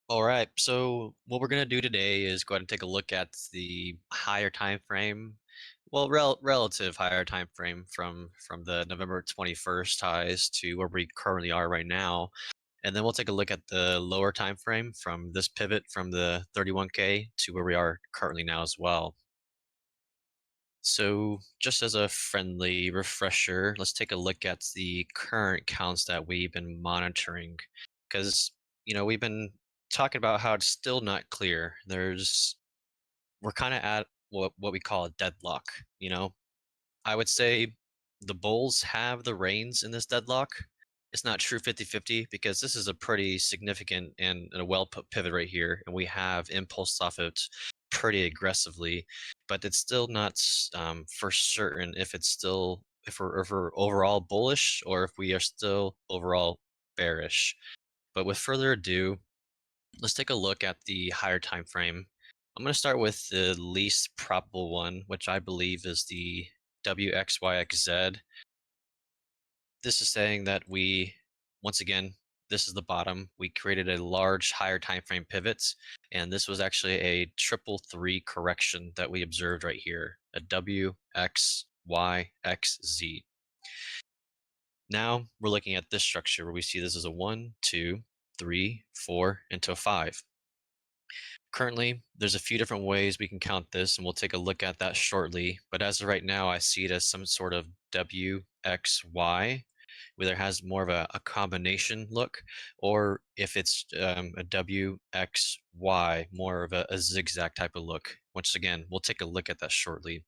All right, so what we're gonna do today is go ahead and take a look at the higher time frame, well, relative higher time frame from the November 21st highs to where we currently are right now, and then we'll take a look at the lower time frame from this pivot from the 31K to where we are currently now as well. So, just as a friendly refresher, let's take a look at the current counts that we've been monitoring. Because, we've been talking about how it's still not clear. We're kind of at what we call a deadlock. You know, I would say the Bulls have the reins in this deadlock. It's not true 50-50 because this is a pretty significant and a well put pivot right here. And we have impulse off it pretty aggressively, but it's still not for certain if it's still, if we're overall bullish or if we are still overall bearish. But with further ado, let's take a look at the higher time frame. I'm going to start with the least probable one, which I believe is the WXYXZ. This is saying that once again, this is the bottom. We created a large higher time frame pivots, and this was actually a triple three correction that we observed right here, a WXYXZ. Now we're looking at this structure where we see this as a 1, 2, 3, 4, into a 5. Currently, there's a few different ways we can count this, and we'll take a look at that shortly. But as of right now, I see it as some sort of WXY, whether it has more of a combination look, or if it's a WXY, more of a zigzag type of look. Once again, we'll take a look at that shortly.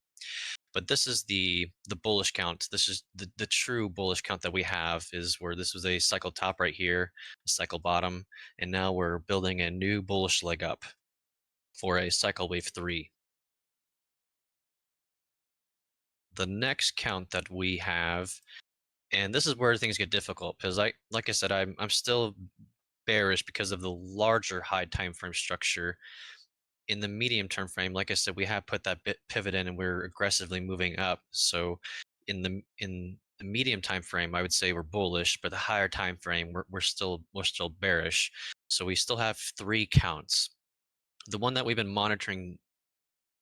But this is the bullish count. This is the true bullish count that we have is where this was a cycle top right here, a cycle bottom, and now we're building a new bullish leg up for a cycle wave 3. The next count that we have, and this is where things get difficult because like I said, I'm still bearish because of the larger high time frame structure. In the medium term frame, like I said, we have put that bit pivot in and we're aggressively moving up. So in the medium time frame, I would say we're bullish, but the higher time frame, we're still bearish. So we still have three counts. The one that we've been monitoring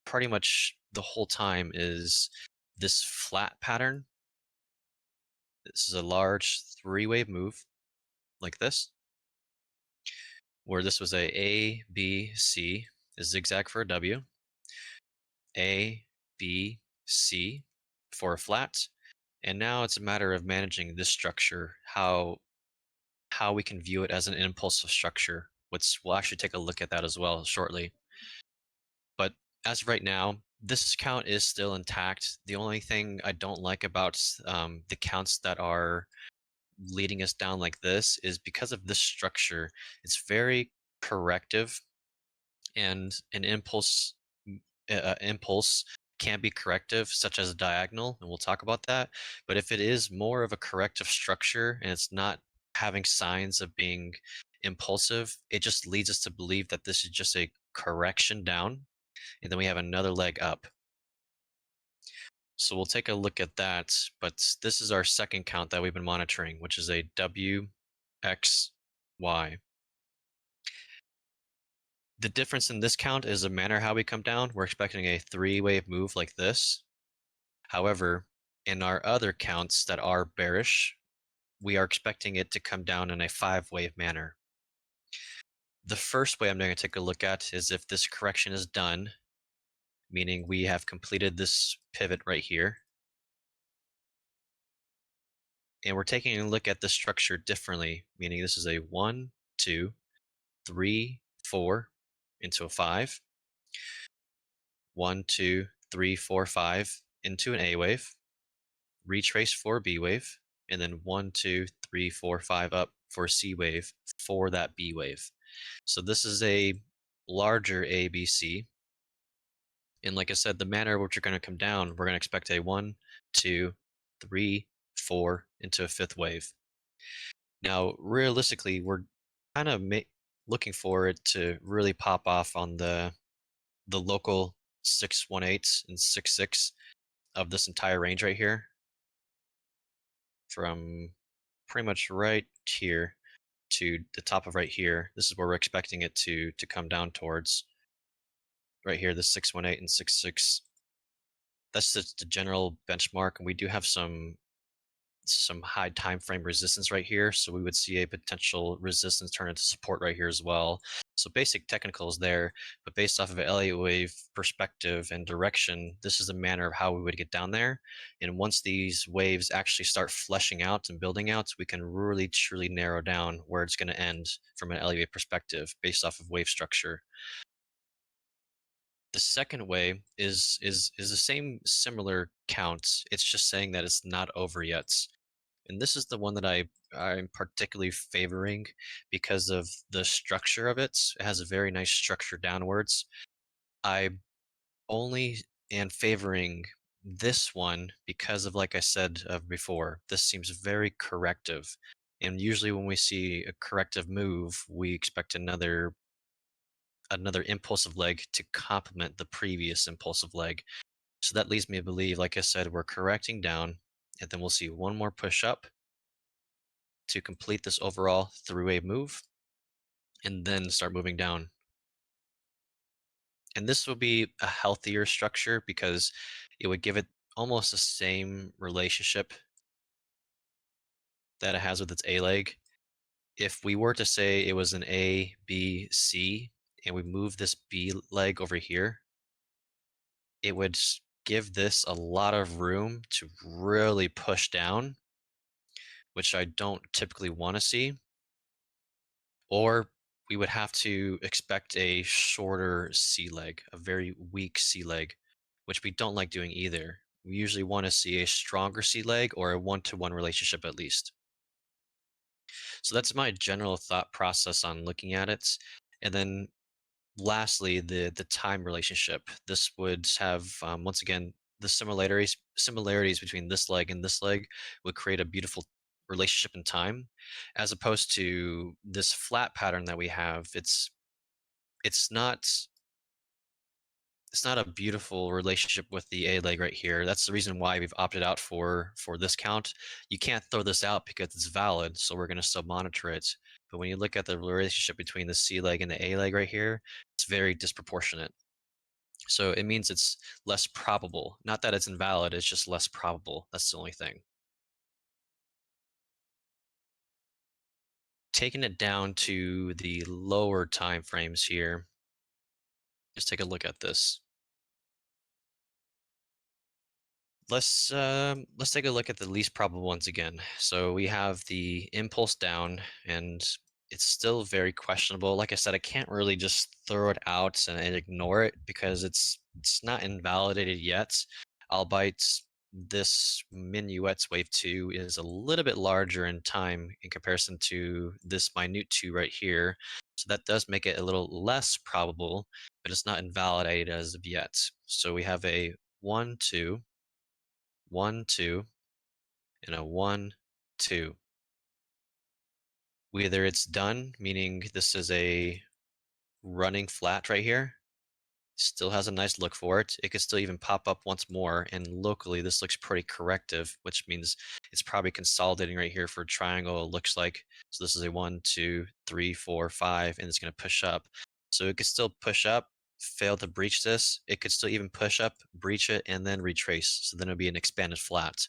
pretty much the whole time is this flat pattern. This is a large three-wave move like this, where this was A, B, C, a zigzag for a W, A, B, C for a flat, and now it's a matter of managing this structure, how we can view it as an impulsive structure, which we'll actually take a look at that as well shortly. But as of right now, this count is still intact. The only thing I don't like about the counts that are leading us down like this is because of this structure. It's very corrective, and an impulse can be corrective, such as a diagonal, and we'll talk about that. But if it is more of a corrective structure and it's not having signs of being impulsive, it just leads us to believe that this is just a correction down, and then we have another leg up. So we'll take a look at that. But this is our second count that we've been monitoring, which is a WXY. The difference in this count is the manner how we come down. We're expecting a three-wave move like this. However, in our other counts that are bearish, we are expecting it to come down in a five-wave manner. The first way I'm going to take a look at is if this correction is done, meaning we have completed this pivot right here. And we're taking a look at the structure differently, meaning this is a 1, 2, 3, 4 into a 5. 1, 2, 3, 4, 5 into an A wave, retrace for a B wave, and then 1, 2, 3, 4, 5 up for a C wave for that B wave. So this is a larger ABC. And like I said, the manner which you're going to come down, we're going to expect a 1, 2, 3, 4 into a fifth wave. Now, realistically, we're kind of looking for it to really pop off on the local 618 and 66 of this entire range right here, from pretty much right here. to the top of right here. This is where we're expecting it to come down towards right here, the 618 and 66. That's just the general benchmark, and we do have some high time frame resistance right here, so we would see a potential resistance turn into support right here as well. So basic technicals there, but based off of an Elliott wave perspective and direction, this is the manner of how we would get down there. And once these waves actually start fleshing out and building out, we can really truly narrow down where it's going to end from an Elliott wave perspective based off of wave structure. The second way is the same similar count. It's just saying that it's not over yet. And this is the one that I'm particularly favoring because of the structure of it. It has a very nice structure downwards. I only am favoring this one because of, like I said before, this seems very corrective. And usually when we see a corrective move, we expect another impulsive leg to complement the previous impulsive leg. So that leads me to believe, like I said, we're correcting down, and then we'll see one more push up to complete this overall three-way move and then start moving down. And this will be a healthier structure because it would give it almost the same relationship that it has with its A leg. If we were to say it was an A, B, C, and we move this B leg over here, it would give this a lot of room to really push down, which I don't typically want to see. Or we would have to expect a shorter sea leg, a very weak sea leg, which we don't like doing either. We usually want to see a stronger sea leg or a one-to-one relationship at least. So that's my general thought process on looking at it. And then lastly, the time relationship. This would have once again the similarities between this leg and this leg would create a beautiful relationship in time, as opposed to this flat pattern that we have. It's not it's not a beautiful relationship with the A leg right here. That's the reason why we've opted out for this count. You can't throw this out because it's valid, so we're going to still monitor it. But when you look at the relationship between the C leg and the A leg right here, it's very disproportionate. So it means it's less probable. Not that it's invalid, it's just less probable. That's the only thing. Taking it down to the lower time frames here, just take a look at this. Let's take a look at the least probable ones again. So we have the impulse down, and it's still very questionable. Like I said, I can't really just throw it out and ignore it because it's not invalidated yet. Albeit this minuet's wave two is a little bit larger in time in comparison to this minute two right here. So that does make it a little less probable, but it's not invalidated as of yet. So we have a 1, 2, 1, 2, and a 1, 2. Whether it's done, meaning this is a running flat right here, still has a nice look for it. It could still even pop up once more, and locally this looks pretty corrective, which means it's probably consolidating right here for a triangle, it looks like. So this is a 1, 2, 3, 4, 5, and it's going to push up. So it could still push up, fail to breach this. It could still even push up, breach it, and then retrace. So then it'll be an expanded flat.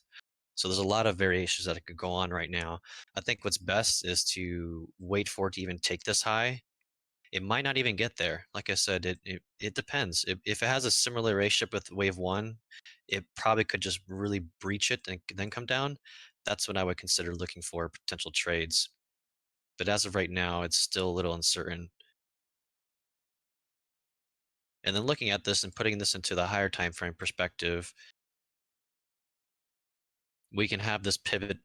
So there's a lot of variations that could go on right now. I think what's best is to wait for it to even take this high. It might not even get there. Like I said, it depends. If it has a similar relationship with wave one, it probably could just really breach it and then come down. That's when I would consider looking for potential trades. But as of right now, it's still a little uncertain. And then looking at this and putting this into the higher time frame perspective, we can have this pivot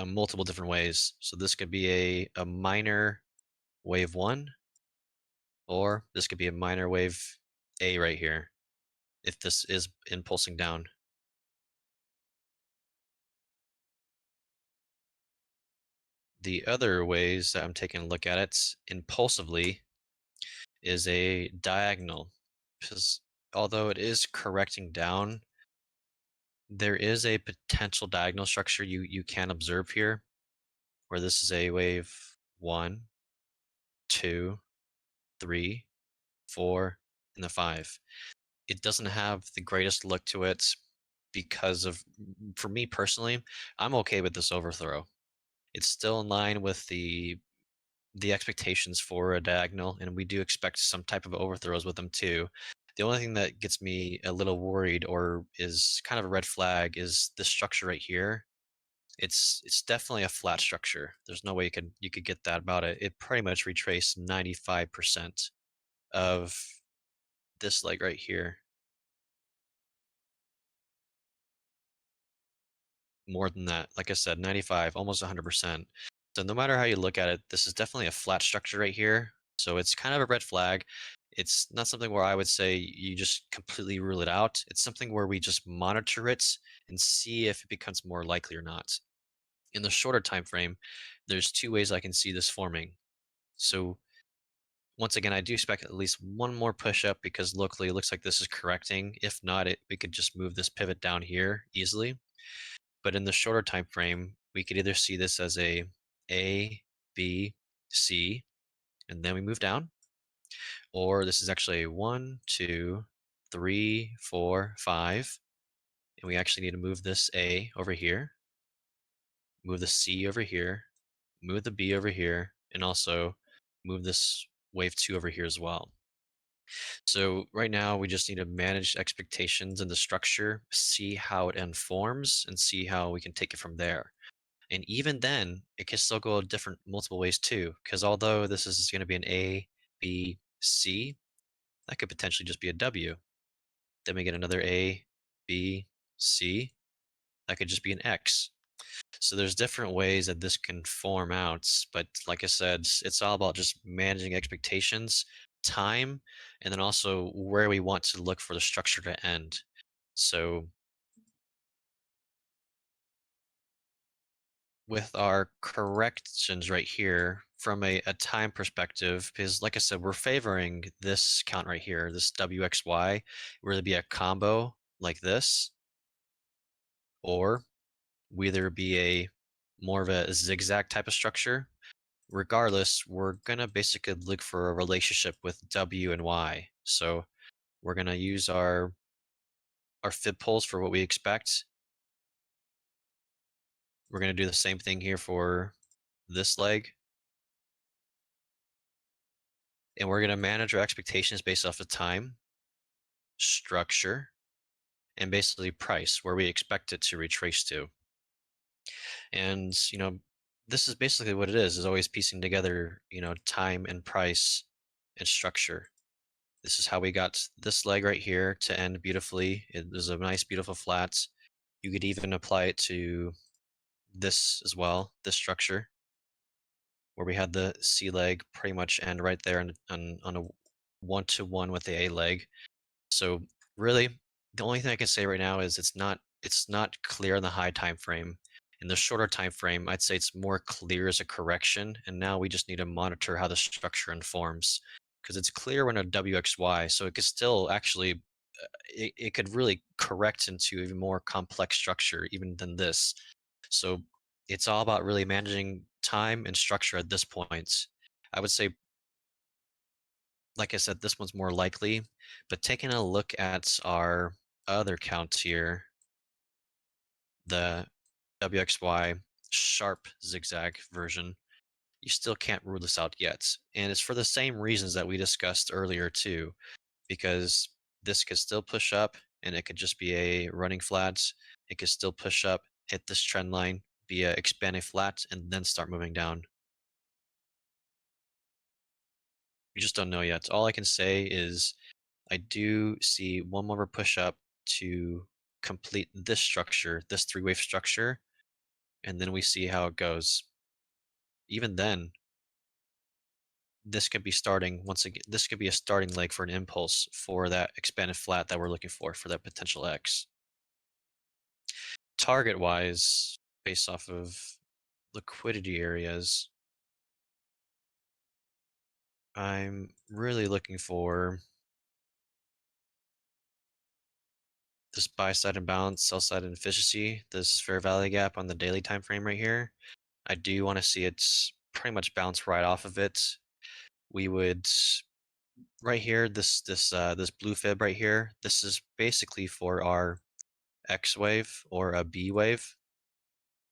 multiple different ways. So this could be a minor wave one, or this could be a minor wave A right here, if this is impulsing down. The other ways that I'm taking a look at it impulsively is a diagonal, because although it is correcting down, there is a potential diagonal structure you can observe here, where this is a wave 1, 2, 3, 4, and the 5. It doesn't have the greatest look to it because of, for me personally, I'm okay with this overthrow. It's still in line with the expectations for a diagonal, and we do expect some type of overthrows with them too. The only thing that gets me a little worried or is kind of a red flag is the structure right here. It's definitely a flat structure. There's no way you could get that about it. It pretty much retraced 95% of this leg right here. More than that. Like I said, 95, almost 100%. So no matter how you look at it, this is definitely a flat structure right here. So it's kind of a red flag. It's not something where I would say you just completely rule it out. It's something where we just monitor it and see if it becomes more likely or not. In the shorter time frame, there's two ways I can see this forming. So once again, I do expect at least one more push up because locally it looks like this is correcting. If not, we could just move this pivot down here easily. But in the shorter time frame, we could either see this as A, B, C, and then we move down, or this is actually a 1, 2, 3, 4, 5, and we actually need to move this A over here, move the C over here, move the B over here, and also move this wave 2 over here as well. So right now we just need to manage expectations in the structure, see how it informs, and see how we can take it from there. And even then, it can still go different multiple ways too, because although this is going to be an A, B, C, that could potentially just be a W. Then we get another A, B, C, that could just be an X. So there's different ways that this can form out, but like I said, it's all about just managing expectations, time, and then also where we want to look for the structure to end. So with our corrections right here from a time perspective, because like I said, we're favoring this count right here, this WXY, where there be a combo like this, or we either be a more of a zigzag type of structure. Regardless, we're gonna basically look for a relationship with W and Y. So we're gonna use our fib poles for what we expect. We're gonna do the same thing here for this leg, and we're gonna manage our expectations based off of time, structure, and basically price, where we expect it to retrace to. And this is basically what it is always piecing together, time and price and structure. This is how we got this leg right here to end beautifully. It was a nice, beautiful flat. You could even apply it to this as well, this structure, where we had the C leg pretty much end right there on a one-to-one with the A leg. So really, the only thing I can say right now is it's not clear in the high time frame. In the shorter time frame, I'd say it's more clear as a correction, and now we just need to monitor how the structure informs because it's clear when a WXY, so it could still actually it could really correct into even more complex structure even than this. So it's all about really managing time and structure at this point. I would say, like I said, this one's more likely, but taking a look at our other counts here, the WXY sharp zigzag version, you still can't rule this out yet. And it's for the same reasons that we discussed earlier too, because this could still push up and it could just be a running flat. It could still push up, hit this trend line, be a expanding flat, and then start moving down. We just don't know yet. All I can say is I do see one more push up to complete this structure, this three-wave structure, and then we see how it goes. Even then, this could be starting once again. This could be a starting leg for an impulse for that expanded flat that we're looking for that potential X. Target-wise, based off of liquidity areas, I'm really looking for this buy side imbalance, sell side inefficiency, this fair value gap on the daily time frame right here. I do want to see it. pretty much bounce right off of it. We would right here, this blue fib right here. This is basically for our X wave or a B wave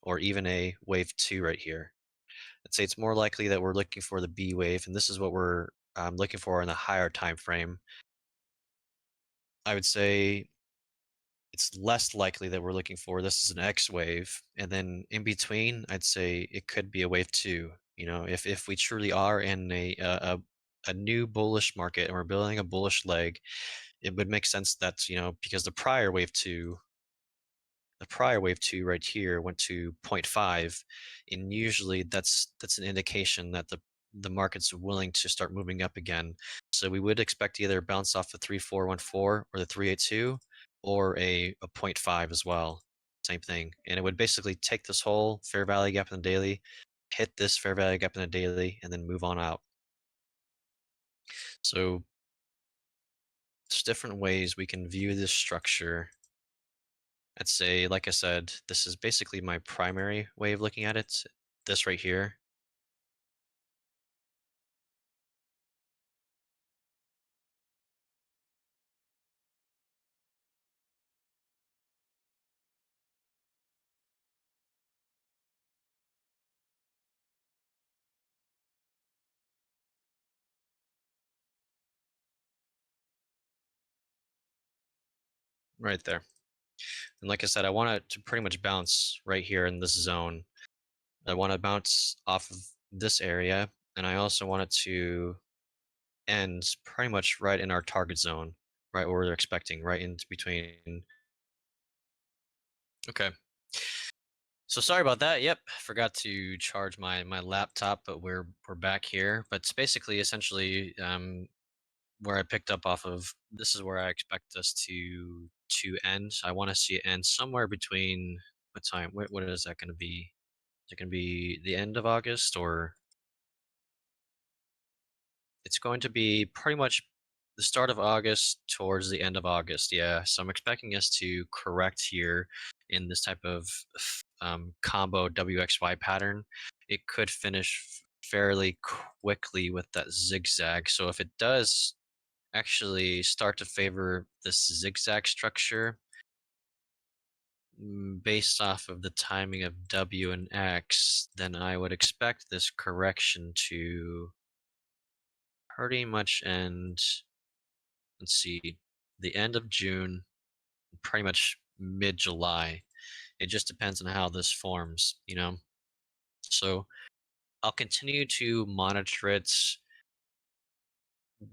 or even a wave two right here. I'd say it's more likely that we're looking for the B wave, and this is what we're looking for in the higher time frame. I would say it's less likely that we're looking for this is an X wave, and then in between, I'd say it could be a wave two. You know, if we truly are in a new bullish market and we're building a bullish leg, it would make sense that because the prior wave two right here went to zero point 0.5, and usually that's an indication that the market's willing to start moving up again. So we would expect to either bounce off the 3414 or the 382 or a zero point 0.5 as well. Same thing. And it would basically take this whole fair value gap in the daily, hit this fair value gap in the daily, and then move on out. So there's different ways we can view this structure. I'd say, like I said, this is basically my primary way of looking at it. This right here. Right there. And like I said, I want it to pretty much bounce right here in this zone. I want to bounce off of this area, and I also want it to end pretty much right in our target zone, right where they're expecting, right in between. Okay. So sorry about that. Yep, forgot to charge my laptop, but we're back here. But it's basically, essentially, where I picked up off of. This is where I expect us to end. I want to see it end somewhere between what time? What is that going to be? Is it going to be the end of August, or it's going to be pretty much the start of August towards the end of August? Yeah. So I'm expecting us to correct here in this type of combo WXY pattern. It could finish fairly quickly with that zigzag. So if it does actually start to favor this zigzag structure, based off of the timing of W and X, then I would expect this correction to pretty much end, let's see, the end of June, pretty much mid July. It just depends on how this forms. So I'll continue to monitor it.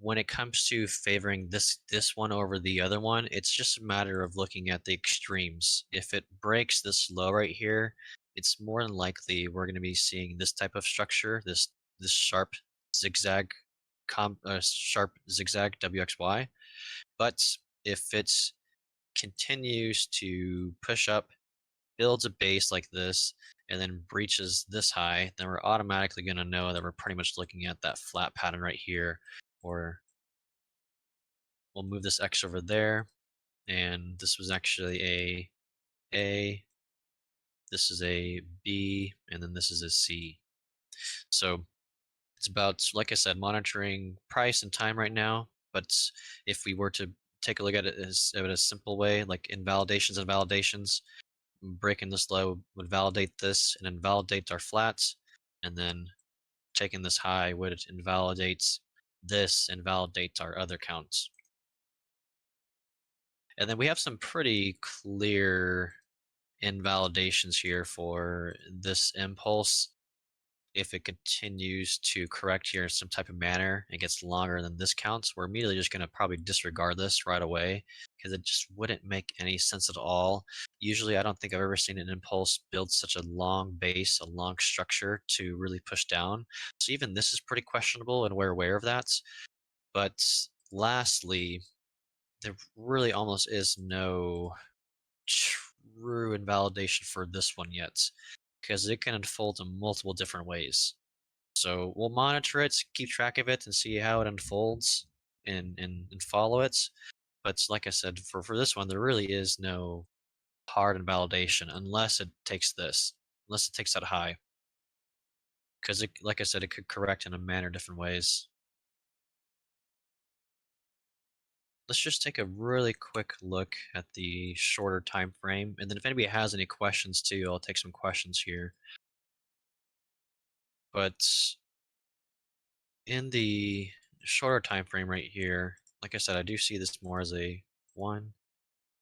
When it comes to favoring this one over the other one, it's just a matter of looking at the extremes. If it breaks this low right here, it's more than likely we're going to be seeing this type of structure, this sharp zigzag WXY. But if it continues to push up, builds a base like this, and then breaches this high, then we're automatically going to know that we're pretty much looking at that flat pattern right here, or we'll move this X over there, and this was actually A, this is a B, and then this is a C. So it's about, like I said, monitoring price and time right now. But if we were to take a look at it as in a simple way, like invalidations and validations, breaking this low would validate this and invalidate our flats, and then taking this high would invalidate this and validate our other counts. And then we have some pretty clear invalidations here for this impulse. If it continues to correct here in some type of manner and gets longer than this counts, we're immediately just going to probably disregard this right away, because it just wouldn't make any sense at all. Usually, I don't think I've ever seen an impulse build such a long base, a long structure to really push down. So even this is pretty questionable, and we're aware of that. But lastly, there really almost is no true invalidation for this one yet, because it can unfold in multiple different ways. So we'll monitor it, keep track of it, and see how it unfolds, and follow it. But like I said, for this one, there really is no hard invalidation unless it takes that high. because like I said, it could correct in a manner different ways. Let's just take a really quick look at the shorter time frame, and then if anybody has any questions too, I'll take some questions here. But in the shorter time frame right here, like I said, I do see this more as a one,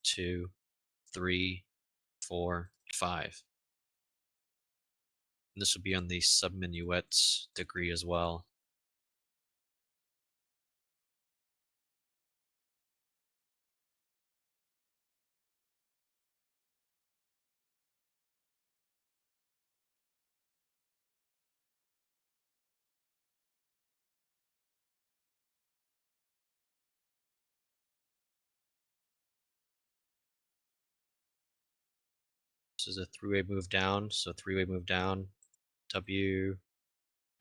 two, three, four, five. And this would be on the subminuet degree as well. This is a three-way move down, so three-way move down, W,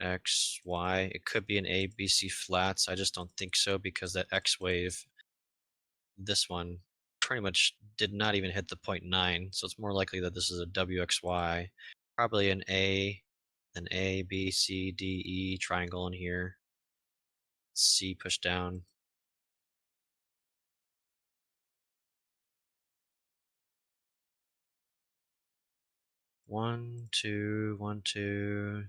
X, Y. It could be an A, B, C flats. I just don't think so because that X wave, this one, pretty much did not even hit the point 0.9. So it's more likely that this is a WXY. Probably an A, B, C, D, E triangle in here. C push down. One, two, one, two.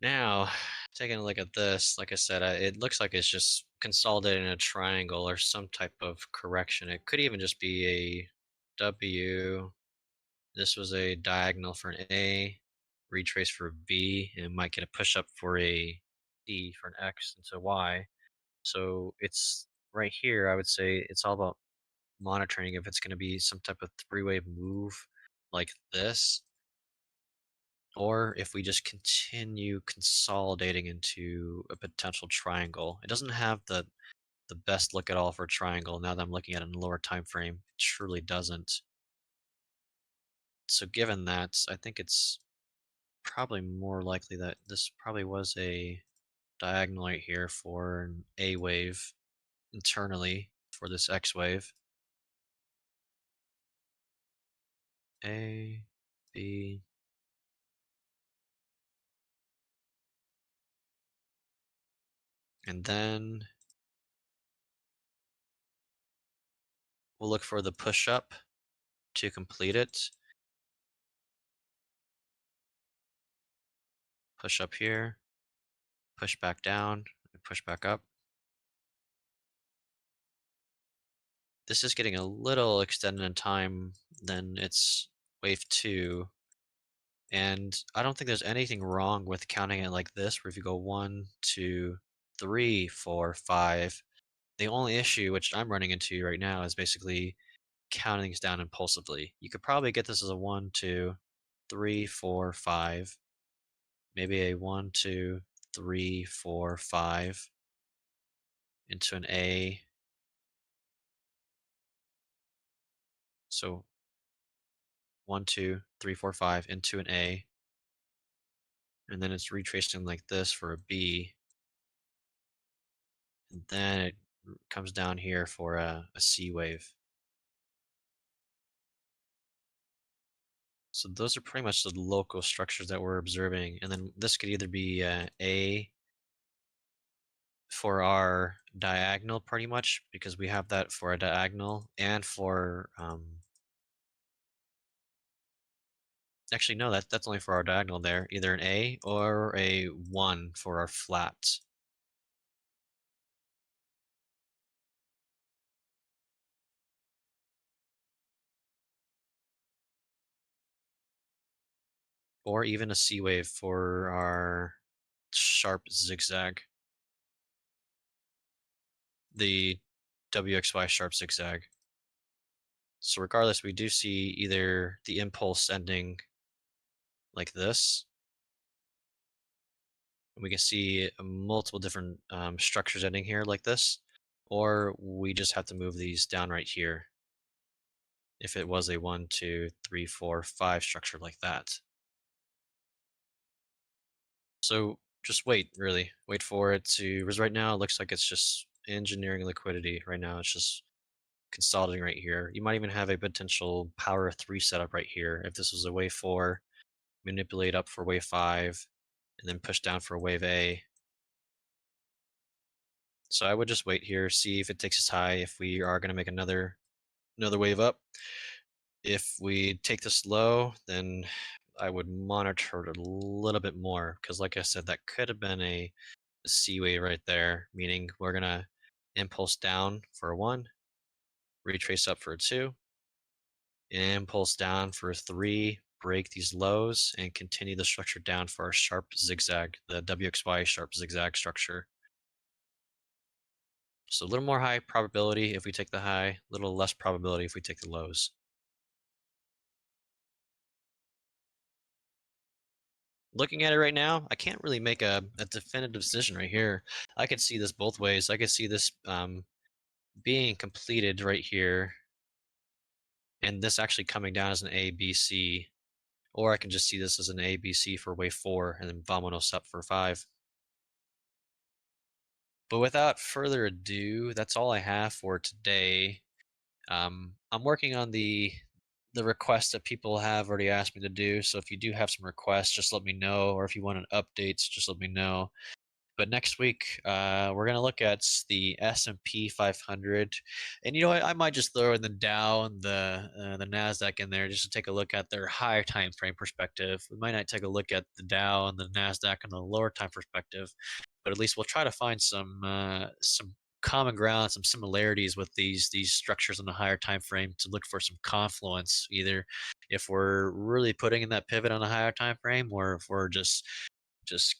Now, taking a look at this, like I said, it looks like it's just consolidated in a triangle or some type of correction. It could even just be a W. This was a diagonal for an A, retrace for a B, and might get a push up for a D for an X into Y. So it's right here. I would say it's all about monitoring if it's going to be some type of three-way move like this, or if we just continue consolidating into a potential triangle. It doesn't have the best look at all for a triangle now that I'm looking at it in a lower time frame. It truly doesn't. So given that, I think it's probably more likely that this probably was a diagonal right here for an A wave internally for this X wave. A, B, and then we'll look for the push up to complete it. Push up here, push back down, and push back up. This is getting a little extended in time than its wave two. And I don't think there's anything wrong with counting it like this, where if you go one, two, three, four, five. The only issue which I'm running into right now is basically counting these down impulsively. You could probably get this as a one, two, three, four, five, maybe a one, two, three, four, five into an A. So one, two, three, four, five into an A. And then it's retracing like this for a B. And then it comes down here for a C wave. So those are pretty much the local structures that we're observing. And then this could either be A for our diagonal pretty much, because we have that for a diagonal and for, actually, no, that's only for our diagonal there, either an A or a 1 for our flat. Or even a C wave for our sharp zigzag, the WXY sharp zigzag. So regardless, we do see either the impulse ending like this, and we can see multiple different structures ending here like this, or we just have to move these down right here if it was a one, two, three, four, five structure like that. So just wait, really. Wait for it to, because right now it looks like it's just engineering liquidity right now. It's just consolidating right here. You might even have a potential power 3 setup right here. If this was a wave 4, manipulate up for wave 5, and then push down for wave A. So I would just wait here, see if it takes us high, if we are going to make another wave up. If we take this low, then I would monitor it a little bit more because, like I said, that could have been a C wave right there, meaning we're going to impulse down for a 1, retrace up for a 2, impulse down for a 3, break these lows, and continue the structure down for our sharp zigzag, the WXY sharp zigzag structure. So a little more high probability if we take the high, a little less probability if we take the lows. Looking at it right now, I can't really make a definitive decision right here. I could see this both ways. I could see this being completed right here, and this actually coming down as an A, B, C, or I can just see this as an A, B, C for wave 4, and then Vamonos up for 5. But without further ado, that's all I have for today. I'm working on the requests that people have already asked me to do. So if you do have some requests, just let me know, or if you want an updates, just let me know. But next week, we're gonna look at the S&P 500, and you know what? I might just throw in the Dow and the Nasdaq in there just to take a look at their higher time frame perspective. We might not take a look at the Dow and the Nasdaq on the lower time perspective, but at least we'll try to find some common ground, some similarities with these structures on the higher time frame to look for some confluence. Either if we're really putting in that pivot on a higher time frame, or if we're just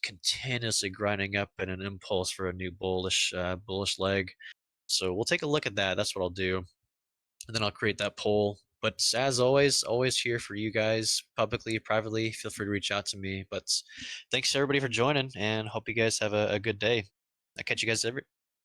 continuously grinding up in an impulse for a new bullish leg. So we'll take a look at that. That's what I'll do, and then I'll create that poll. But as always, always here for you guys, publicly, privately. Feel free to reach out to me. But thanks everybody for joining, and hope you guys have a good day. I'll catch you guys